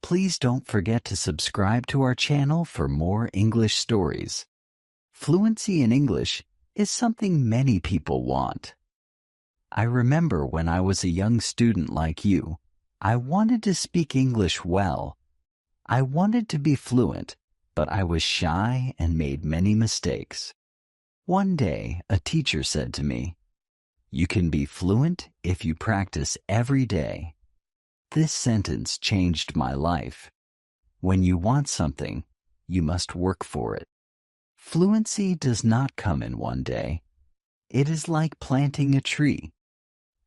Please don't forget to subscribe to our channel for more English stories. Fluency in English is something many people want. I remember when I was a young student like you, I wanted to speak English well. I wanted to be fluent, but I was shy and made many mistakes. One day, a teacher said to me, "You can be fluent if you practice every day." This sentence changed my life. When you want something, you must work for it. Fluency does not come in one day. It is like planting a tree.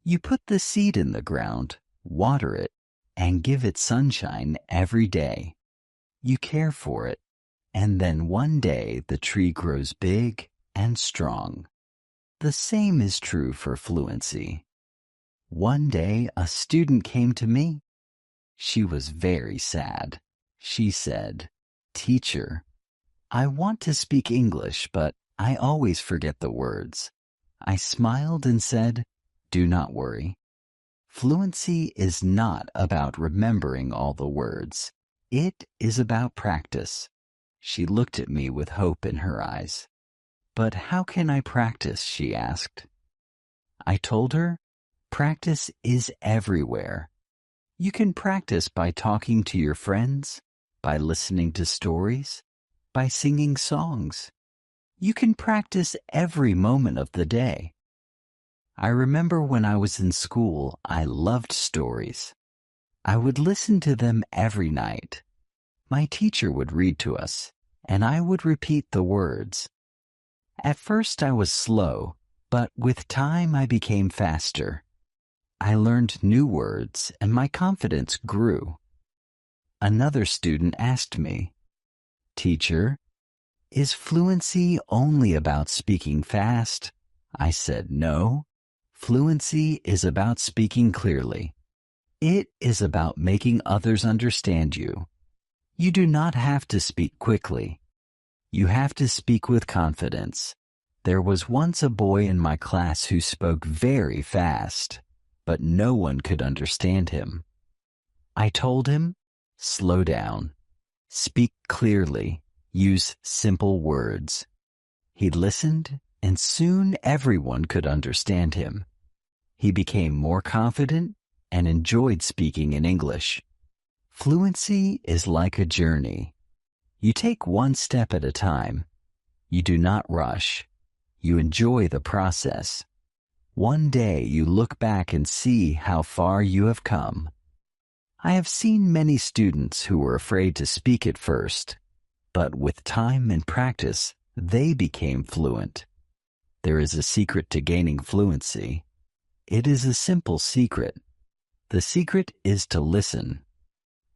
You put the seed in the ground, water it, and give it sunshine every day. You care for it, and then one day the tree grows big and strong. The same is true for fluency. One day a student came to me. She was very sad. She said, "Teacher, I want to speak English, but I always forget the words." I smiled and said, "Do not worry. Fluency is not about remembering all the words. It is about practice." She looked at me with hope in her eyes. "But how can I practice?" she asked. I told her, practice is everywhere. You can practice by talking to your friends, by listening to stories, by singing songs. You can practice every moment of the day. I remember when I was in school, I loved stories. I would listen to them every night. My teacher would read to us, and I would repeat the words. At first I was slow, but with time I became faster. I learned new words and my confidence grew. Another student asked me, "Teacher, is fluency only about speaking fast?" I said, "No, fluency is about speaking clearly. It is about making others understand you. You do not have to speak quickly. You have to speak with confidence." There was once a boy in my class who spoke very fast, but no one could understand him. I told him, "Slow down. Speak clearly. Use simple words." He listened, and soon everyone could understand him. He became more confident and enjoyed speaking in English. Fluency is like a journey. You take one step at a time. You do not rush. You enjoy the process. One day you look back and see how far you have come. I have seen many students who were afraid to speak at first, but with time and practice, they became fluent. There is a secret to gaining fluency. It is a simple secret. The secret is to listen.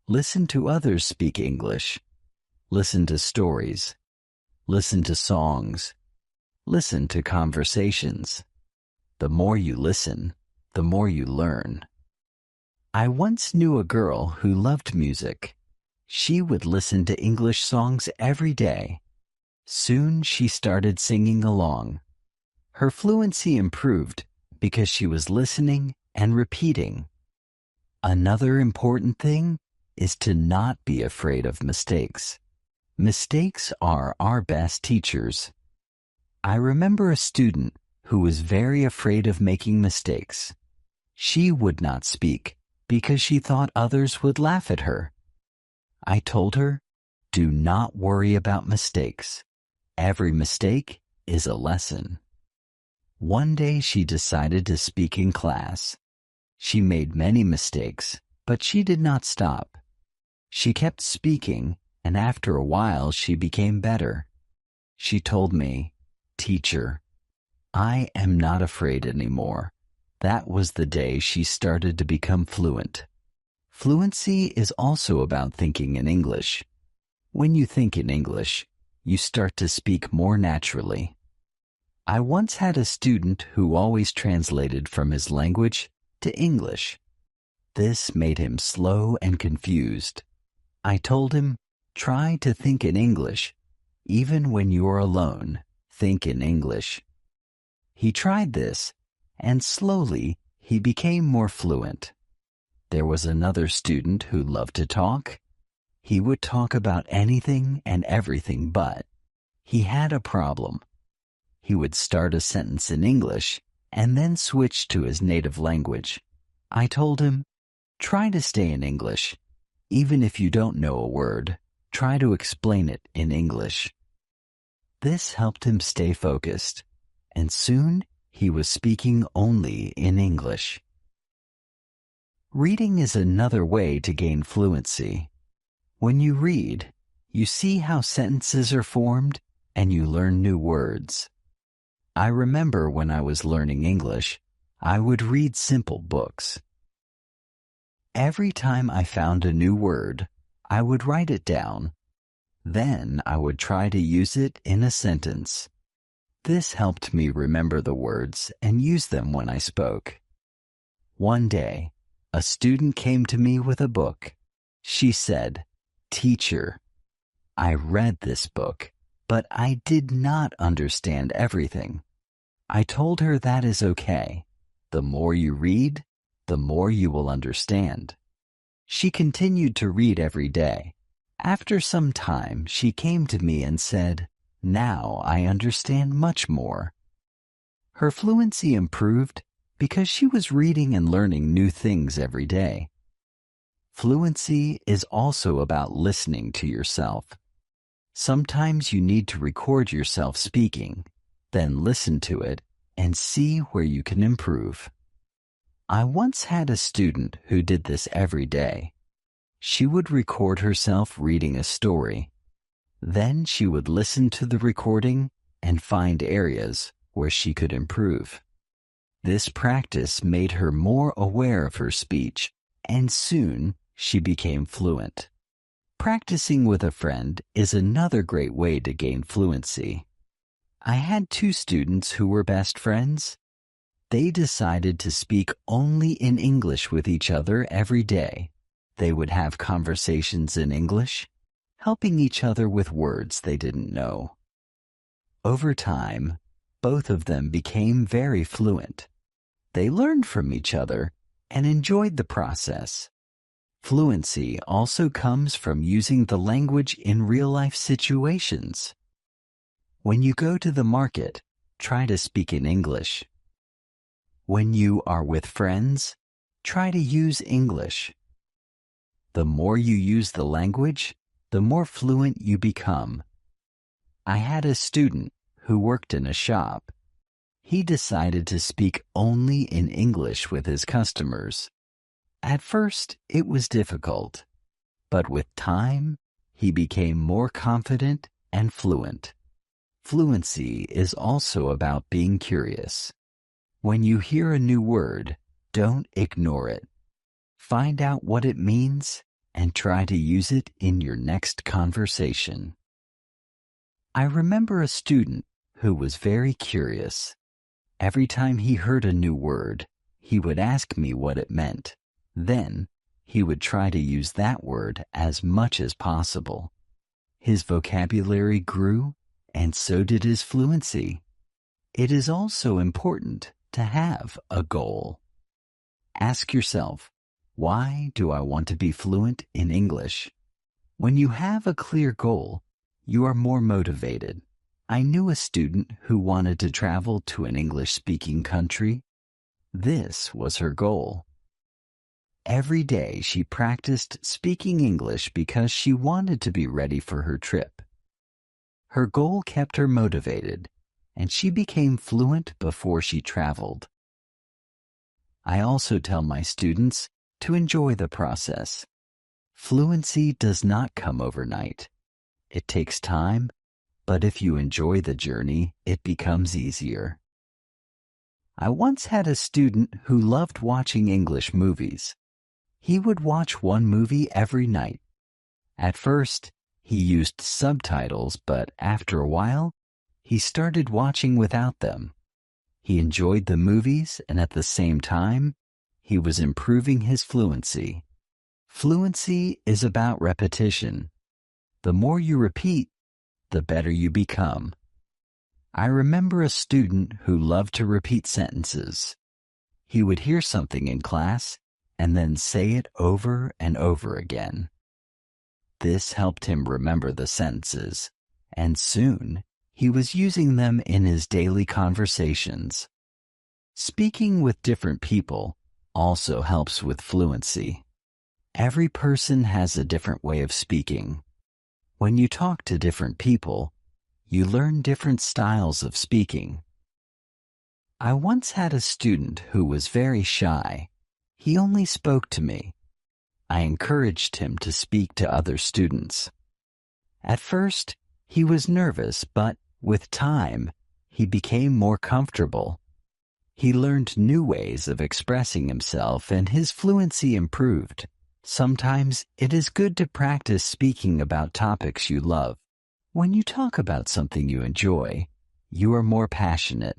Listen to others speak English. Listen to stories. Listen to songs. Listen to conversations. The more you listen, the more you learn. I once knew a girl who loved music. She would listen to English songs every day. Soon she started singing along. Her fluency improved because she was listening and repeating. Another important thing is to not be afraid of mistakes. Mistakes are our best teachers. I remember a student who was very afraid of making mistakes. She would not speak because she thought others would laugh at her. I told her, "Do not worry about mistakes. Every mistake is a lesson." One day she decided to speak in class. She made many mistakes, but she did not stop. She kept speaking, and after a while she became better. She told me, "Teacher, I am not afraid anymore." That was the day she started to become fluent. Fluency is also about thinking in English. When you think in English, you start to speak more naturally. I once had a student who always translated from his language to English. This made him slow and confused. I told him, "Try to think in English. Even when you are alone, think in English." He tried this, and slowly he became more fluent. There was another student who loved to talk, He would talk about anything and everything, but he had a problem. He would start a sentence in English and then switch to his native language. I told him, try to stay in English. Even if you don't know a word, try to explain it in English. This helped him stay focused, and soon he was speaking only in English. Reading is another way to gain fluency. When you read, you see how sentences are formed and you learn new words. I remember when I was learning English, I would read simple books. Every time I found a new word, I would write it down. Then I would try to use it in a sentence. This helped me remember the words and use them when I spoke. One day, a student came to me with a book. She said, "Teacher, I read this book, but I did not understand everything." I told her that is okay. The more you read, the more you will understand. She continued to read every day. After some time, she came to me and said, "Now I understand much more." Her fluency improved because she was reading and learning new things every day. Fluency is also about listening to yourself. Sometimes you need to record yourself speaking, then listen to it and see where you can improve. I once had a student who did this every day. She would record herself reading a story. Then she would listen to the recording and find areas where she could improve. This practice made her more aware of her speech, and soon she became fluent. Practicing with a friend is another great way to gain fluency. I had two students who were best friends. They decided to speak only in English with each other every day. They would have conversations in English, helping each other with words they didn't know. Over time, both of them became very fluent. They learned from each other and enjoyed the process. Fluency also comes from using the language in real-life situations. When you go to the market, try to speak in English. When you are with friends, try to use English. The more you use the language, the more fluent you become. I had a student who worked in a shop. He decided to speak only in English with his customers. At first, it was difficult, but with time, he became more confident and fluent. Fluency is also about being curious. When you hear a new word, don't ignore it. Find out what it means and try to use it in your next conversation. I remember a student who was very curious. Every time he heard a new word, he would ask me what it meant. Then, he would try to use that word as much as possible. His vocabulary grew, and so did his fluency. It is also important to have a goal. Ask yourself, why do I want to be fluent in English? When you have a clear goal, you are more motivated. I knew a student who wanted to travel to an English-speaking country. This was her goal. Every day she practiced speaking English because she wanted to be ready for her trip. Her goal kept her motivated, and she became fluent before she traveled. I also tell my students to enjoy the process. Fluency does not come overnight. It takes time, but if you enjoy the journey, it becomes easier. I once had a student who loved watching English movies. He would watch one movie every night. At first, he used subtitles, but after a while, he started watching without them. He enjoyed the movies, and at the same time, he was improving his fluency. Fluency is about repetition. The more you repeat, the better you become. I remember a student who loved to repeat sentences. He would hear something in class and then say it over and over again. This helped him remember the sentences, and soon he was using them in his daily conversations. Speaking with different people also helps with fluency. Every person has a different way of speaking. When you talk to different people, you learn different styles of speaking. I once had a student who was very shy. He only spoke to me. I encouraged him to speak to other students. At first, he was nervous, but with time, he became more comfortable. He learned new ways of expressing himself and his fluency improved. Sometimes it is good to practice speaking about topics you love. When you talk about something you enjoy, you are more passionate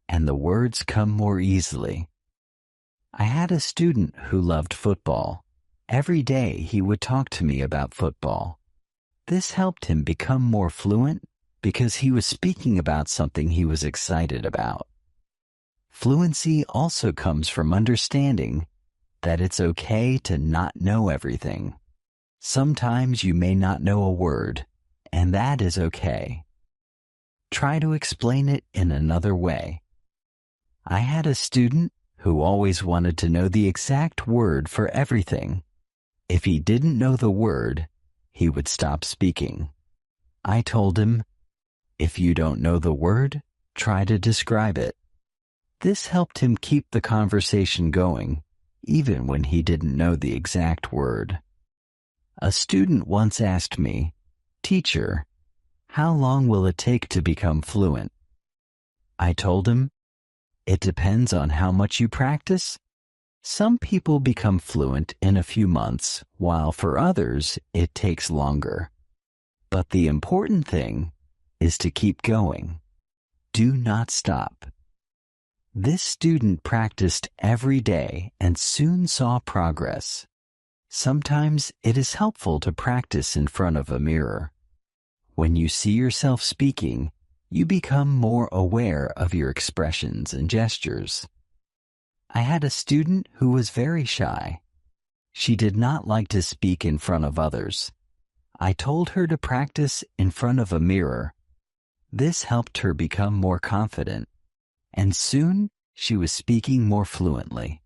and the words come more easily. I had a student who loved football. Every day he would talk to me about football. This helped him become more fluent because he was speaking about something he was excited about. Fluency also comes from understanding that it's okay to not know everything. Sometimes you may not know a word, and that is okay. Try to explain it in another way. I had a student who always wanted to know the exact word for everything. If he didn't know the word, he would stop speaking. I told him, if you don't know the word, try to describe it. This helped him keep the conversation going, even when he didn't know the exact word. A student once asked me, "Teacher, how long will it take to become fluent?" I told him, it depends on how much you practice. Some people become fluent in a few months, while for others it takes longer. But the important thing is to keep going. Do not stop. This student practiced every day and soon saw progress. Sometimes it is helpful to practice in front of a mirror. When you see yourself speaking, you become more aware of your expressions and gestures. I had a student who was very shy. She did not like to speak in front of others. I told her to practice in front of a mirror. This helped her become more confident, and soon she was speaking more fluently.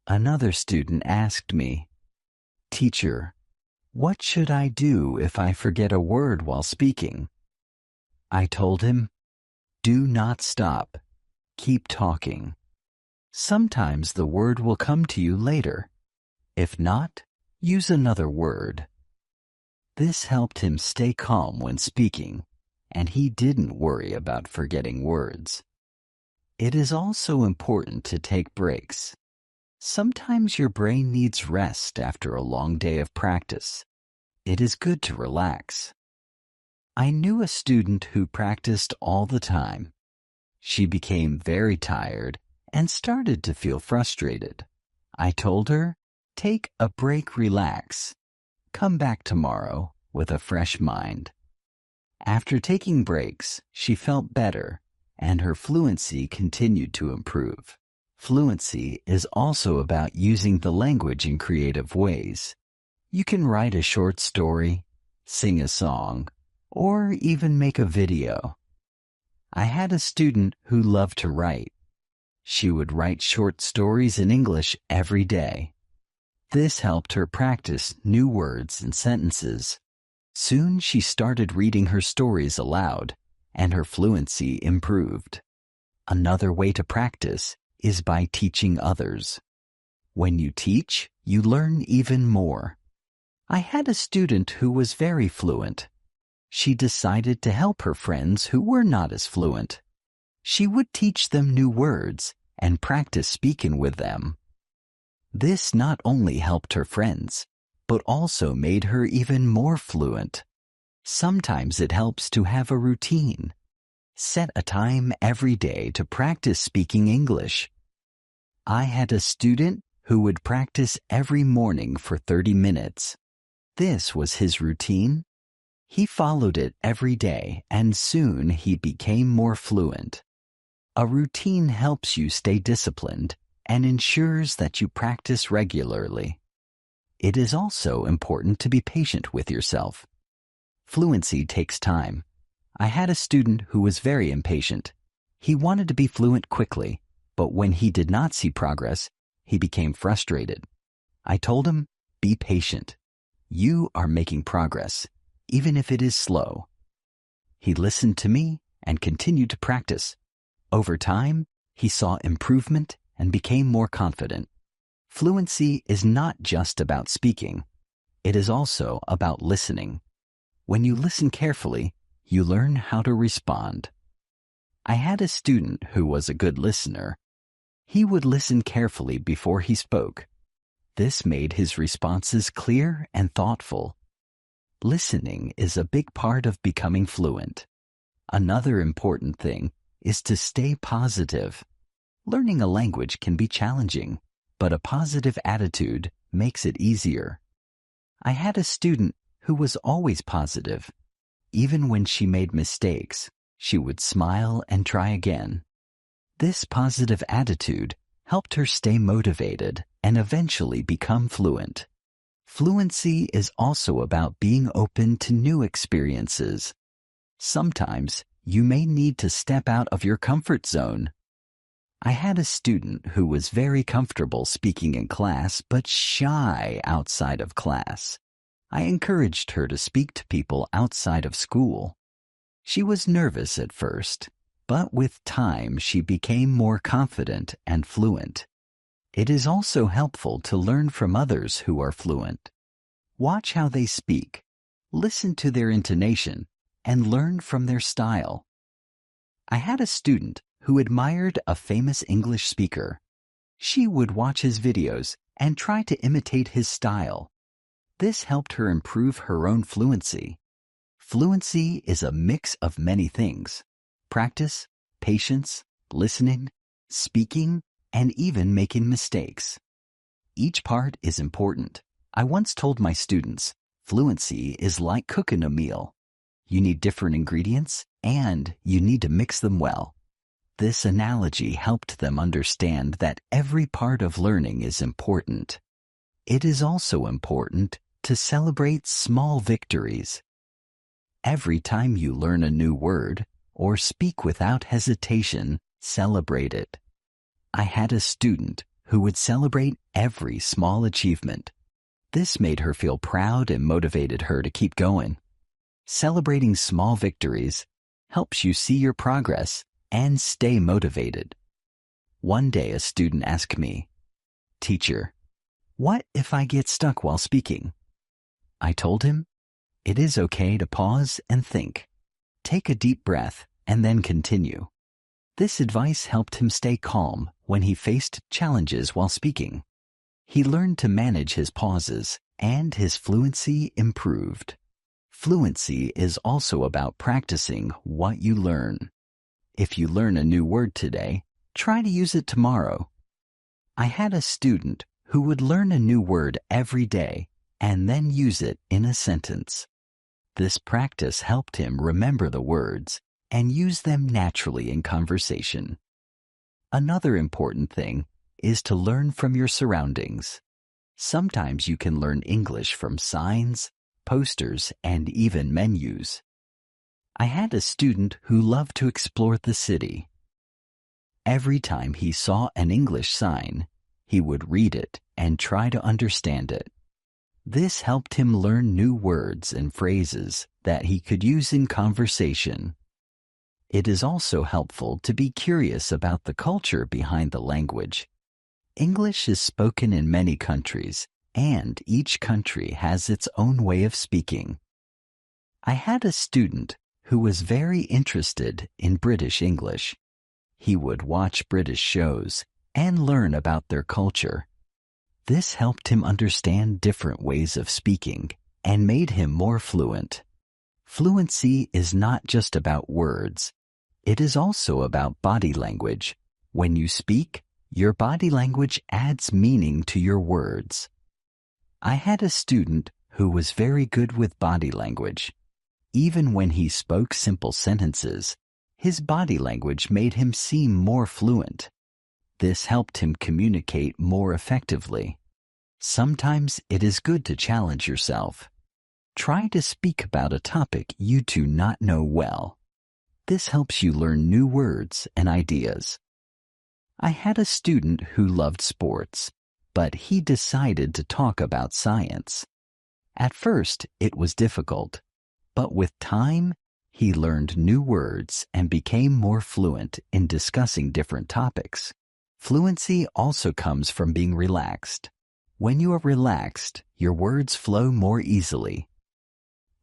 Another student asked me, "Teacher, what should I do if I forget a word while speaking?" I told him, do not stop. Keep talking. Sometimes the word will come to you later. If not, use another word. This helped him stay calm when speaking, and he didn't worry about forgetting words. It is also important to take breaks. Sometimes your brain needs rest after a long day of practice. It is good to relax. I knew a student who practiced all the time. She became very tired and started to feel frustrated. I told her, take a break, relax. Come back tomorrow with a fresh mind. After taking breaks, she felt better, and her fluency continued to improve. Fluency is also about using the language in creative ways. You can write a short story, sing a song, or even make a video. I had a student who loved to write. She would write short stories in English every day. This helped her practice new words and sentences. Soon she started reading her stories aloud, and her fluency improved. Another way to practice is by teaching others. When you teach, you learn even more. I had a student who was very fluent. She decided to help her friends who were not as fluent. She would teach them new words and practice speaking with them. This not only helped her friends, but also made her even more fluent. Sometimes it helps to have a routine. Set a time every day to practice speaking English. I had a student who would practice every morning for 30 minutes. This was his routine. He followed it every day, and soon he became more fluent. A routine helps you stay disciplined and ensures that you practice regularly. It is also important to be patient with yourself. Fluency takes time. I had a student who was very impatient. He wanted to be fluent quickly, but when he did not see progress, he became frustrated. I told him, be patient. You are making progress, even if it is slow. He listened to me and continued to practice. Over time, he saw improvement and became more confident. Fluency is not just about speaking. It is also about listening. When you listen carefully, you learn how to respond. I had a student who was a good listener. He would listen carefully before he spoke. This made his responses clear and thoughtful. Listening is a big part of becoming fluent. Another important thing is to stay positive. Learning a language can be challenging, but a positive attitude makes it easier. I had a student who was always positive. Even when she made mistakes, she would smile and try again. This positive attitude helped her stay motivated and eventually become fluent. Fluency is also about being open to new experiences. Sometimes you may need to step out of your comfort zone. I had a student who was very comfortable speaking in class but shy outside of class. I encouraged her to speak to people outside of school. She was nervous at first, but with time she became more confident and fluent. It is also helpful to learn from others who are fluent. Watch how they speak, listen to their intonation, and learn from their style. I had a student who admired a famous English speaker. She would watch his videos and try to imitate his style. This helped her improve her own fluency. Fluency is a mix of many things: practice, patience, listening, speaking, and even making mistakes. Each part is important. I once told my students, fluency is like cooking a meal. You need different ingredients, and you need to mix them well. This analogy helped them understand that every part of learning is important. It is also important to celebrate small victories. Every time you learn a new word or speak without hesitation, celebrate it. I had a student who would celebrate every small achievement. This made her feel proud and motivated her to keep going. Celebrating small victories helps you see your progress and stay motivated. One day a student asked me, "Teacher, what if I get stuck while speaking?" I told him, it is okay to pause and think. Take a deep breath and then continue. This advice helped him stay calm when he faced challenges while speaking. He learned to manage his pauses and his fluency improved. Fluency is also about practicing what you learn. If you learn a new word today, try to use it tomorrow. I had a student who would learn a new word every day and then use it in a sentence. This practice helped him remember the words and use them naturally in conversation. Another important thing is to learn from your surroundings. Sometimes you can learn English from signs, posters, and even menus. I had a student who loved to explore the city. Every time he saw an English sign, he would read it and try to understand it. This helped him learn new words and phrases that he could use in conversation. It is also helpful to be curious about the culture behind the language. English is spoken in many countries, and each country has its own way of speaking. I had a student who was very interested in British English. He would watch British shows and learn about their culture. This helped him understand different ways of speaking and made him more fluent. Fluency is not just about words. It is also about body language. When you speak, your body language adds meaning to your words. I had a student who was very good with body language. Even when he spoke simple sentences, his body language made him seem more fluent. This helped him communicate more effectively. Sometimes it is good to challenge yourself. Try to speak about a topic you do not know well. This helps you learn new words and ideas. I had a student who loved sports, but he decided to talk about science. At first, it was difficult, but with time, he learned new words and became more fluent in discussing different topics. Fluency also comes from being relaxed. When you are relaxed, your words flow more easily.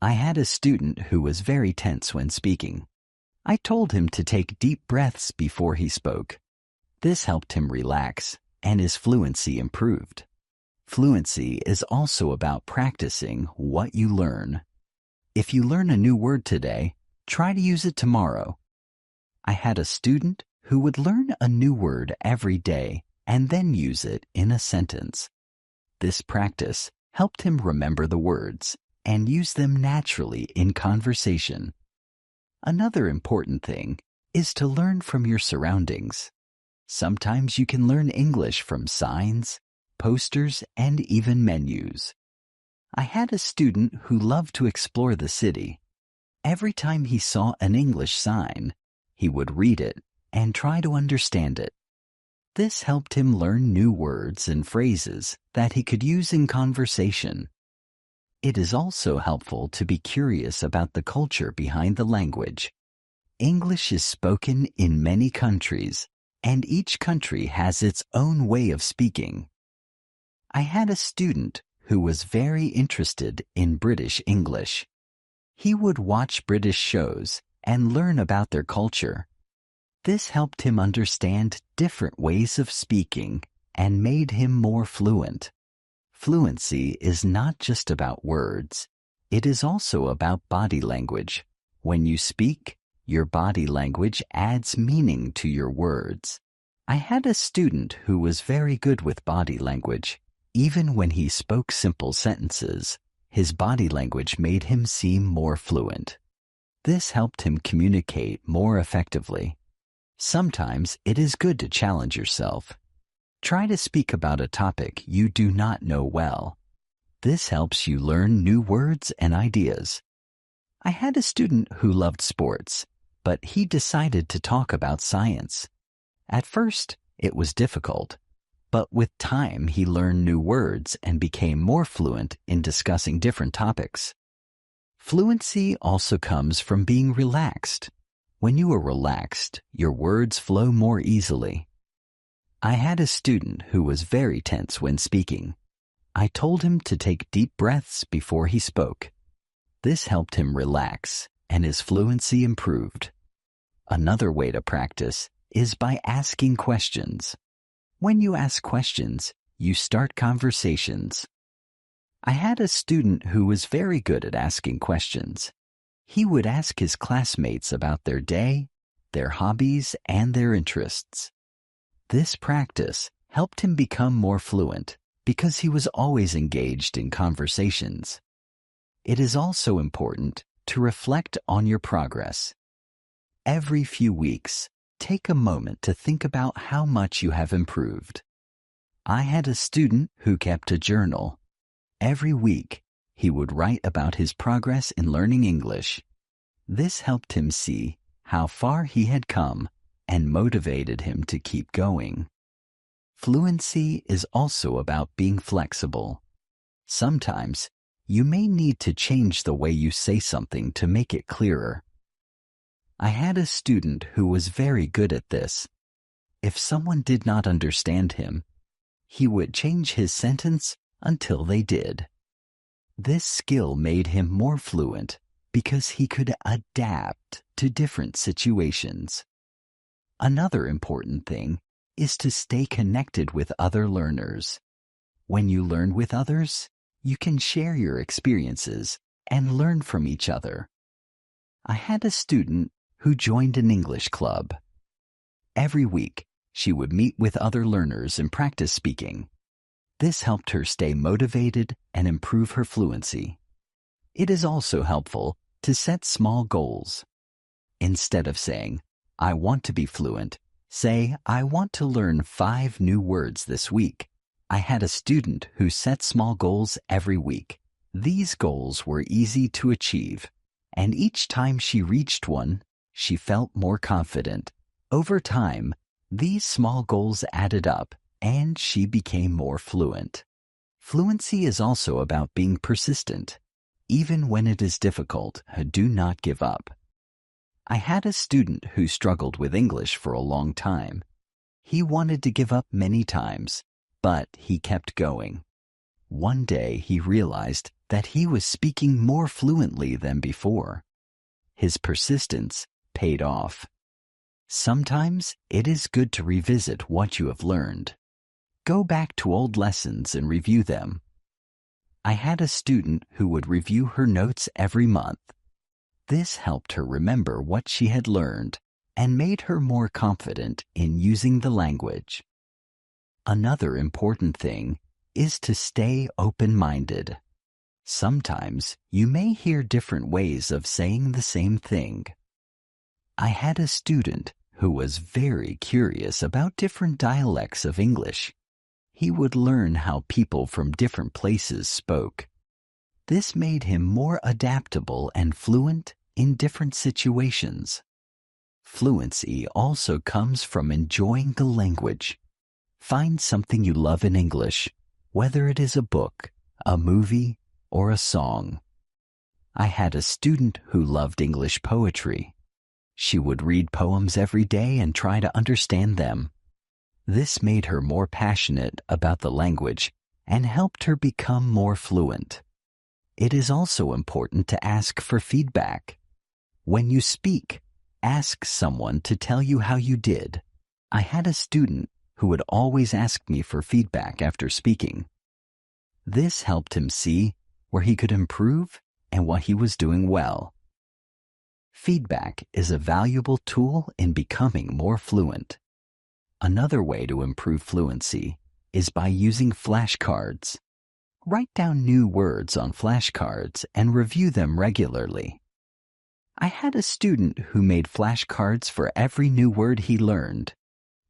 I had a student who was very tense when speaking. I told him to take deep breaths before he spoke. This helped him relax, and his fluency improved. Fluency is also about practicing what you learn. If you learn a new word today, try to use it tomorrow. I had a student who would learn a new word every day and then use it in a sentence. This practice helped him remember the words and use them naturally in conversation. Another important thing is to learn from your surroundings. Sometimes you can learn English from signs, posters, and even menus. I had a student who loved to explore the city. Every time he saw an English sign, he would read it and try to understand it. This helped him learn new words and phrases that he could use in conversation. It is also helpful to be curious about the culture behind the language. English is spoken in many countries, and each country has its own way of speaking. I had a student who was very interested in British English. He would watch British shows and learn about their culture. This helped him understand different ways of speaking and made him more fluent. Fluency is not just about words. It is also about body language. When you speak, your body language adds meaning to your words. I had a student who was very good with body language. Even when he spoke simple sentences, his body language made him seem more fluent. This helped him communicate more effectively. Sometimes it is good to challenge yourself. Try to speak about a topic you do not know well. This helps you learn new words and ideas. I had a student who loved sports, but he decided to talk about science. At first, it was difficult, but with time he learned new words and became more fluent in discussing different topics. Fluency also comes from being relaxed. When you are relaxed, your words flow more easily. I had a student who was very tense when speaking. I told him to take deep breaths before he spoke. This helped him relax, and his fluency improved. Another way to practice is by asking questions. When you ask questions, you start conversations. I had a student who was very good at asking questions. He would ask his classmates about their day, their hobbies, and their interests. This practice helped him become more fluent because he was always engaged in conversations. It is also important to reflect on your progress. Every few weeks, take a moment to think about how much you have improved. I had a student who kept a journal. Every week, he would write about his progress in learning English. This helped him see how far he had come and motivated him to keep going. Fluency is also about being flexible. Sometimes, you may need to change the way you say something to make it clearer. I had a student who was very good at this. If someone did not understand him, he would change his sentence until they did. This skill made him more fluent because he could adapt to different situations. Another important thing is to stay connected with other learners. When you learn with others, you can share your experiences and learn from each other. I had a student who joined an English club. Every week, she would meet with other learners and practice speaking. This helped her stay motivated and improve her fluency. It is also helpful to set small goals. Instead of saying, "I want to be fluent," say, "I want to learn 5 new words this week," I had a student who set small goals every week. These goals were easy to achieve, and each time she reached one, she felt more confident. Over time, these small goals added up, and she became more fluent. Fluency is also about being persistent. Even when it is difficult, do not give up. I had a student who struggled with English for a long time. He wanted to give up many times, but he kept going. One day he realized that he was speaking more fluently than before. His persistence paid off. Sometimes it is good to revisit what you have learned. Go back to old lessons and review them. I had a student who would review her notes every month. This helped her remember what she had learned and made her more confident in using the language. Another important thing is to stay open-minded. Sometimes you may hear different ways of saying the same thing. I had a student who was very curious about different dialects of English. He would learn how people from different places spoke. This made him more adaptable and fluent in different situations. Fluency also comes from enjoying the language. Find something you love in English, whether it is a book, a movie, or a song. I had a student who loved English poetry. She would read poems every day and try to understand them. This made her more passionate about the language and helped her become more fluent. It is also important to ask for feedback. When you speak, ask someone to tell you how you did. I had a student who would always ask me for feedback after speaking. This helped him see where he could improve and what he was doing well. Feedback is a valuable tool in becoming more fluent. Another way to improve fluency is by using flashcards. Write down new words on flashcards and review them regularly. I had a student who made flashcards for every new word he learned.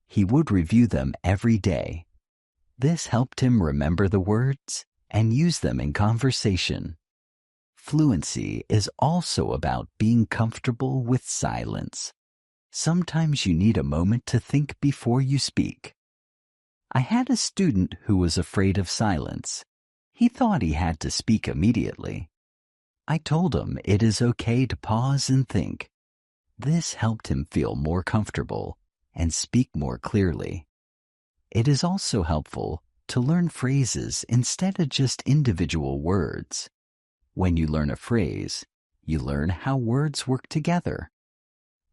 He would review them every day. This helped him remember the words and use them in conversation. Fluency is also about being comfortable with silence. Sometimes you need a moment to think before you speak. I had a student who was afraid of silence. He thought he had to speak immediately. I told him it is okay to pause and think. This helped him feel more comfortable and speak more clearly. It is also helpful to learn phrases instead of just individual words. When you learn a phrase, you learn how words work together.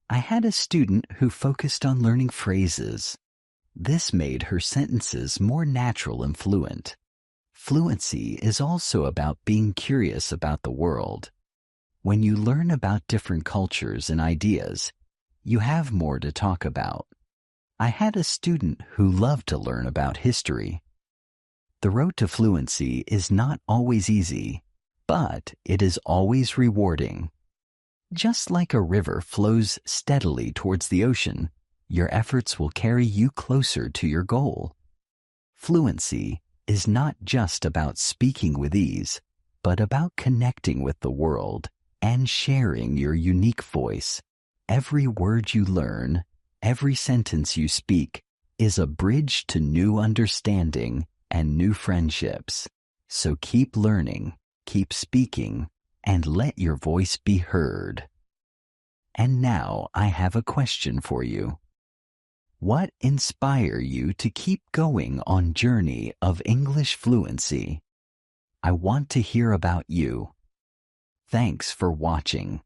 I had a student who focused on learning phrases. This made her sentences more natural and fluent. Fluency is also about being curious about the world. When you learn about different cultures and ideas, you have more to talk about. I had a student who loved to learn about history. The road to fluency is not always easy, but it is always rewarding. Just like a river flows steadily towards the ocean, your efforts will carry you closer to your goal. Fluency is not just about speaking with ease, but about connecting with the world and sharing your unique voice. Every word you learn, every sentence you speak, is a bridge to new understanding and new friendships. So keep learning, keep speaking, and let your voice be heard. And now I have a question for you. What inspires you to keep going on journey of English fluency? I want to hear about you. Thanks for watching.